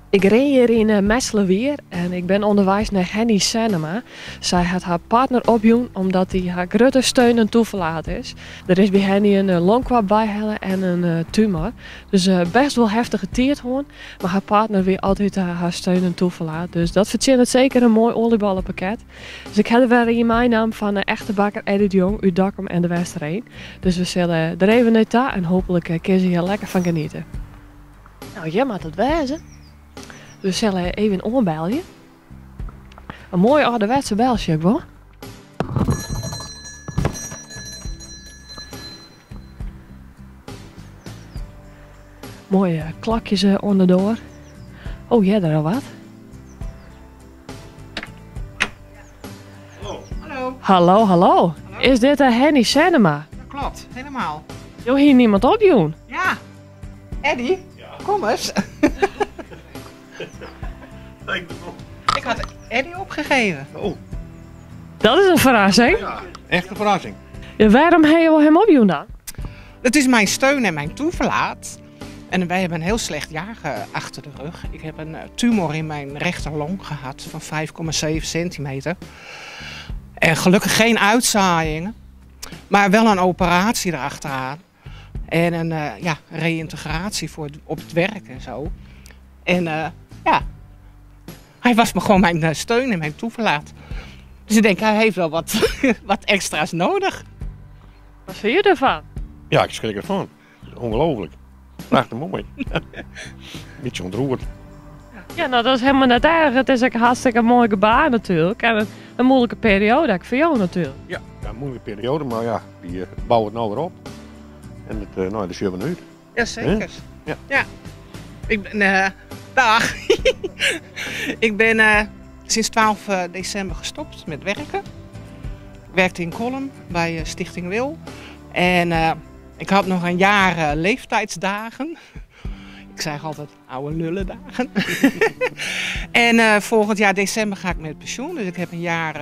Ik reed hier in Messelweer en ik ben onderwijs naar Henny Sanema. Zij had haar partner opjoen omdat hij haar grote steun en toeverlaat is. Er is bij Henny een longkwap bijhellen en een tumor. Dus best wel heftige tiert gewoon. Maar haar partner weer altijd haar steun en toeverlaat. Dus dat verzint het zeker een mooi olieballenpakket. Dus ik heb er weer in mijn naam van echte bakker Eddie de Jong uit Dokkum en de Westerheen. Dus we zullen er even naartoe en hopelijk kun je hier lekker van genieten. Nou, jij mag het wezen. Dus we zullen even oorbelje. Een mooi ouderwetse beltje, ik wel. Mooie klokjes onderdoor. Oh, jij er al wat? Hallo. Hallo. Hallo, hallo. Hallo. Is dit Henny Sanema? Dat klopt, helemaal. Jo, hier niemand opjoen. Ja. Eddie, Ja. kom eens. Kijk erop. Ik had Eddie opgegeven. Oh, Dat is een verrassing. ja. Echt een verrassing. Ja, waarom heb je wel hem opjoen dan? Het is mijn steun en mijn toeverlaat. En wij hebben een heel slecht jaar achter de rug. Ik heb een tumor in mijn rechterlong gehad van 5,7 centimeter. En gelukkig geen uitzaaiingen. Maar wel een operatie erachteraan. En een reïntegratie op het werk en zo. En ja, hij was me gewoon mijn steun en mijn toeverlaat. Dus ik denk, hij heeft wel wat extra's nodig. Wat vind je ervan? Ja, ik schrik ervan. Ongelooflijk. Prachtig mooi. Beetje ontroerd. Ja, nou dat is helemaal net erg. Het is ook een hartstikke mooi gebaar natuurlijk. En een moeilijke periode ook voor jou natuurlijk. Ja, een moeilijke periode, maar ja, die bouwen het nou weer op. En het, dat is weer uit. Jazeker. Ja. Ja. Ik ben, dag. Ik ben sinds 12 december gestopt met werken. Ik werkte in Kolm bij Stichting Wil. En ik had nog een jaar leeftijdsdagen. Ik zeg altijd oude lullendagen. En volgend jaar december ga ik met pensioen. Dus ik heb een jaar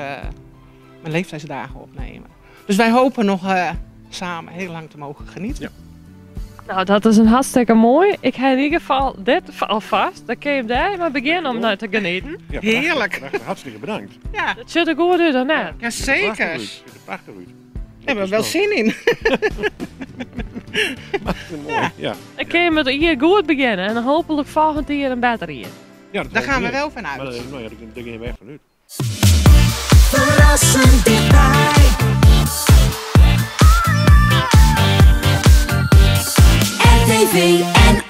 mijn leeftijdsdagen opnemen. Dus wij hopen nog samen heel lang te mogen genieten. Ja. Nou, dat is een hartstikke mooi. Ik heb in ieder geval dit alvast. Dan kun je daar maar beginnen om naar te genieten. Ja, Heerlijk. prachtig, hartstikke bedankt. Ja, Dat ziet er goed uit dan net. jazeker. Prachtig uit. Ziet er prachtig uit. We hebben er wel zin in. Prachtig mooi. Ja. Dan kun je met hier goed beginnen en hopelijk volgend jaar een batterij. Ja, dat Daar hoop gaan we ik. wel vanuit. Maar nou ja, daar ging je weg vanuit. Verrassend dichtbij. RTV en